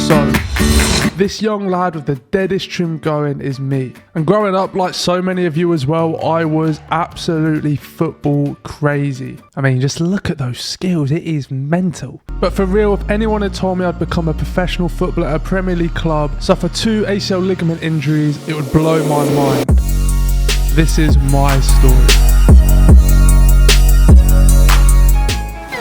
So, this young lad with the deadest trim going is me. And growing up, like so many of you as well, I was absolutely football crazy. I mean, just look at those skills, it is mental. But for real, if anyone had told me I'd become a professional footballer at a Premier League club, suffer 2 ACL ligament injuries, it would blow my mind. This is my story.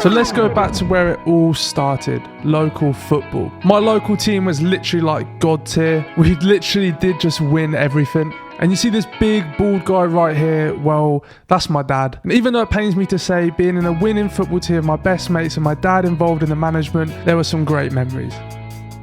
So let's go back to where it all started, local football. My local team was literally like God tier. We literally did just win everything. And you see this big bald guy right here, well, that's my dad. And even though it pains me to say, being in a winning football team with my best mates and my dad involved in the management, there were some great memories.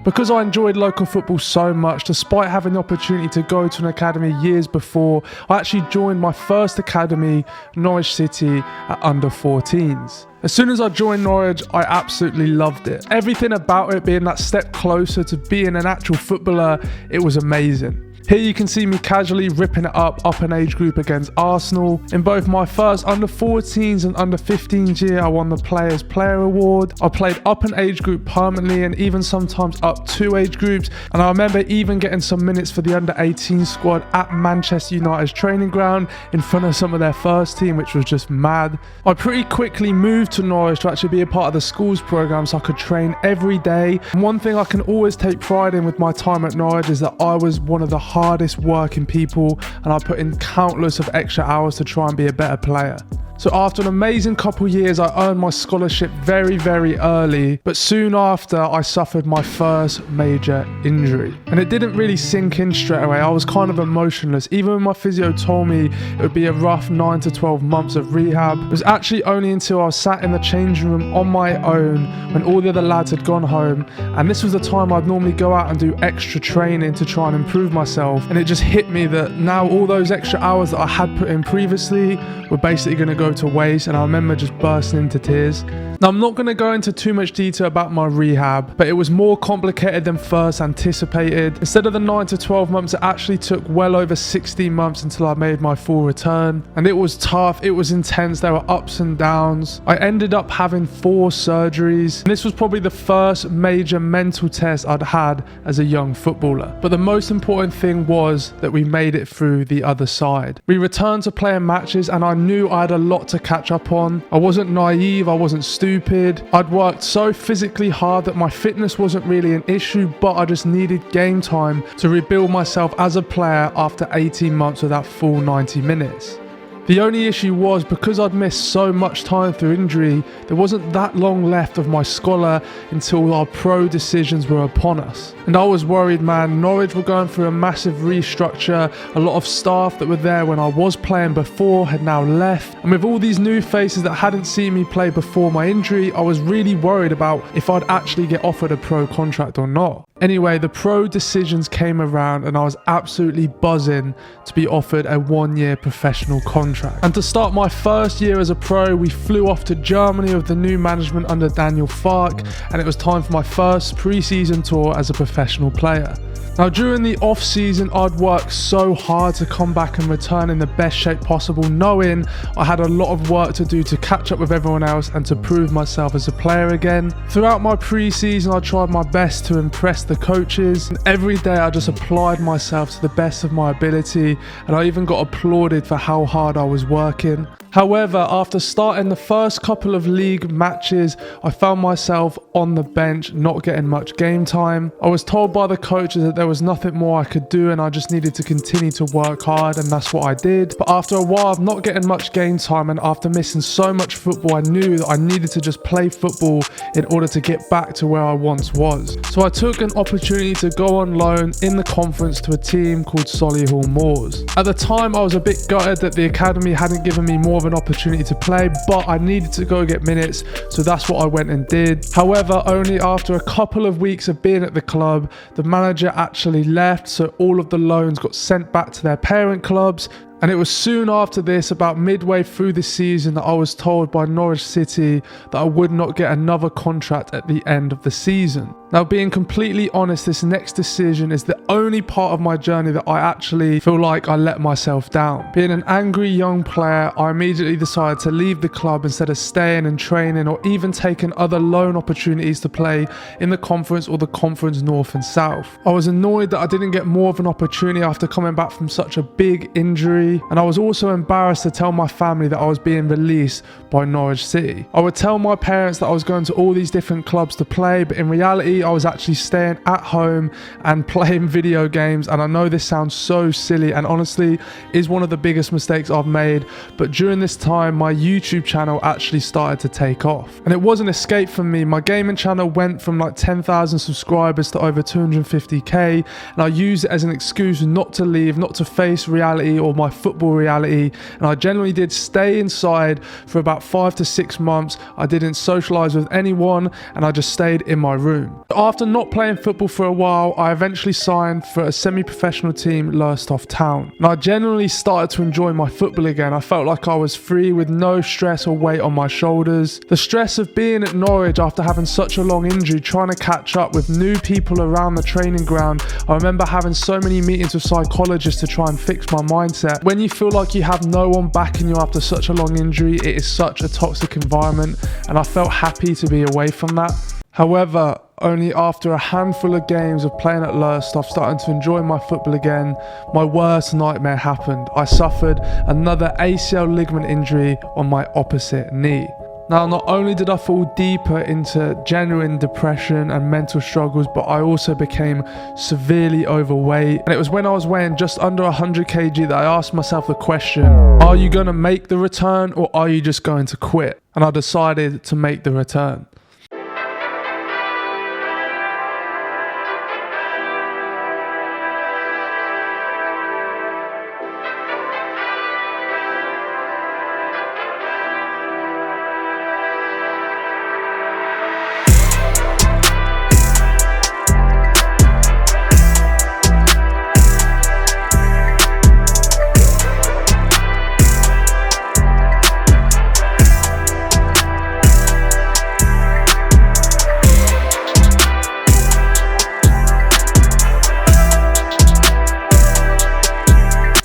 Because I enjoyed local football so much, despite having the opportunity to go to an academy years before, I actually joined my first academy, Norwich City, at under 14s. As soon as I joined Norwich, I absolutely loved it. Everything about it being that step closer to being an actual footballer, it was amazing. Here you can see me casually ripping it up an age group against Arsenal. In both my first under 14s and under 15s year, I won the Players Player Award. I played up an age group permanently and even sometimes up 2 age groups. And I remember even getting some minutes for the under 18 squad at Manchester United's training ground in front of some of their first team, which was just mad. I pretty quickly moved to Norwich to actually be a part of the school's program so I could train every day. And one thing I can always take pride in with my time at Norwich is that I was one of the hardest working people, and I put in countless of extra hours to try and be a better player. So after an amazing couple years, I earned my scholarship very, very early, but soon after I suffered my first major injury. And it didn't really sink in straight away. I was kind of emotionless. Even when my physio told me it would be a rough 9 to 12 months of rehab, it was actually only until I was sat in the changing room on my own when all the other lads had gone home. And this was the time I'd normally go out and do extra training to try and improve myself. And it just hit me that now all those extra hours that I had put in previously were basically going to go to waste, and I remember just bursting into tears. Now, I'm not going to go into too much detail about my rehab, but it was more complicated than first anticipated. Instead of the 9 to 12 months, it actually took well over 16 months until I made my full return. And it was tough, it was intense, there were ups and downs. I ended up having 4 surgeries, and this was probably the first major mental test I'd had as a young footballer. But the most important thing was that we made it through the other side. We returned to playing matches, and I knew I had a lot to catch up on. I wasn't naive, I wasn't stupid. I'd worked so physically hard that my fitness wasn't really an issue, but I just needed game time to rebuild myself as a player after 18 months of that full 90 minutes. The only issue was, because I'd missed so much time through injury, there wasn't that long left of my scholar until our pro decisions were upon us. And I was worried, man. Norwich were going through a massive restructure. A lot of staff that were there when I was playing before had now left. And with all these new faces that hadn't seen me play before my injury, I was really worried about if I'd actually get offered a pro contract or not. Anyway, the pro decisions came around and I was absolutely buzzing to be offered a 1-year professional contract. And to start my first year as a pro, we flew off to Germany with the new management under Daniel Fark, and it was time for my first pre-season tour as a professional player. Now, during the off season, I'd worked so hard to come back and return in the best shape possible, knowing I had a lot of work to do to catch up with everyone else and to prove myself as a player again. Throughout my pre-season, I tried my best to impress the coaches, and every day I just applied myself to the best of my ability, and I even got applauded for how hard I was working. However, after starting the first couple of league matches, I found myself on the bench, not getting much game time. I was told by the coaches that there was nothing more I could do and I just needed to continue to work hard, and that's what I did. But after a while of not getting much game time and after missing so much football, I knew that I needed to just play football in order to get back to where I once was. So I took an opportunity to go on loan in the conference to a team called Solihull Moors. At the time, I was a bit gutted that the academy hadn't given me more of an opportunity to play, but I needed to go get minutes, so that's what I went and did. However, only after a couple of weeks of being at the club, the manager actually left, so all of the loans got sent back to their parent clubs. And it was soon after this, about midway through the season, that I was told by Norwich City that I would not get another contract at the end of the season. Now, being completely honest, this next decision is the only part of my journey that I actually feel like I let myself down. Being an angry young player, I immediately decided to leave the club instead of staying and training or even taking other loan opportunities to play in the conference or the conference north and south. I was annoyed that I didn't get more of an opportunity after coming back from such a big injury, and I was also embarrassed to tell my family that I was being released by Norwich City. I would tell my parents that I was going to all these different clubs to play, but in reality I was actually staying at home and playing video games. And I know this sounds so silly and honestly is one of the biggest mistakes I've made, but during this time my YouTube channel actually started to take off, and it was an escape for me. My gaming channel went from like 10,000 subscribers to over 250k, and I used it as an excuse not to leave, not to face reality or my football reality. And I generally did stay inside for about 5 to 6 months. I didn't socialize with anyone and I just stayed in my room. After not playing football for a while, I eventually signed for a semi-professional team, Lowestoft Town. And I generally started to enjoy my football again. I felt like I was free with no stress or weight on my shoulders. The stress of being at Norwich after having such a long injury, trying to catch up with new people around the training ground. I remember having so many meetings with psychologists to try and fix my mindset. When you feel like you have no one backing you after such a long injury, it is such a toxic environment, and I felt happy to be away from that. However, only after a handful of games of playing at Lowestoft, starting to enjoy my football again, my worst nightmare happened. I suffered another ACL ligament injury on my opposite knee. Now, not only did I fall deeper into genuine depression and mental struggles, but I also became severely overweight. And it was when I was weighing just under 100 kg that I asked myself the question, are you going to make the return or are you just going to quit? And I decided to make the return.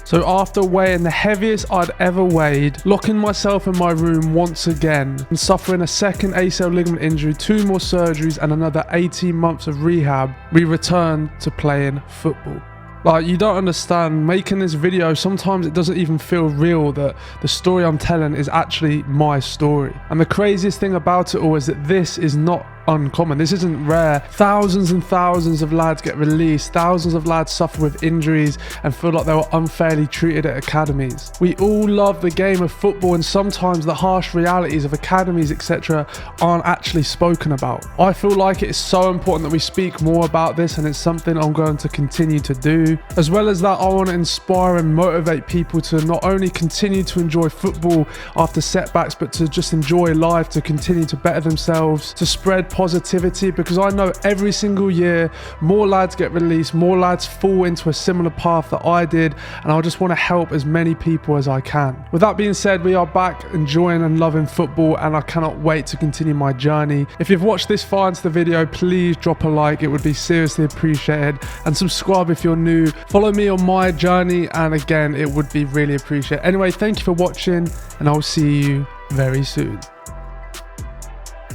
So after weighing the heaviest I'd ever weighed, locking myself in my room once again, and suffering a second ACL ligament injury, 2 more surgeries and another 18 months of rehab, we returned to playing football. Like, you don't understand, making this video, sometimes it doesn't even feel real that the story I'm telling is actually my story. And the craziest thing about it all is that this is not uncommon. This isn't rare. Thousands and thousands of lads get released. Thousands of lads suffer with injuries and feel like they were unfairly treated at academies. We all love the game of football, and sometimes the harsh realities of academies, etc., aren't actually spoken about. I feel like it is so important that we speak more about this, and it's something I'm going to continue to do. As well as that, I want to inspire and motivate people to not only continue to enjoy football after setbacks, but to just enjoy life, to continue to better themselves, to spread positivity, because I know every single year more lads get released, more lads fall into a similar path that I did, and I just want to help as many people as I can. With that being said, we are back enjoying and loving football, and I cannot wait to continue my journey. If you've watched this far into the video, please drop a like, it would be seriously appreciated, and subscribe if you're new. Follow me on my journey, and again, it would be really appreciated. Anyway, thank you for watching, and I'll see you very soon.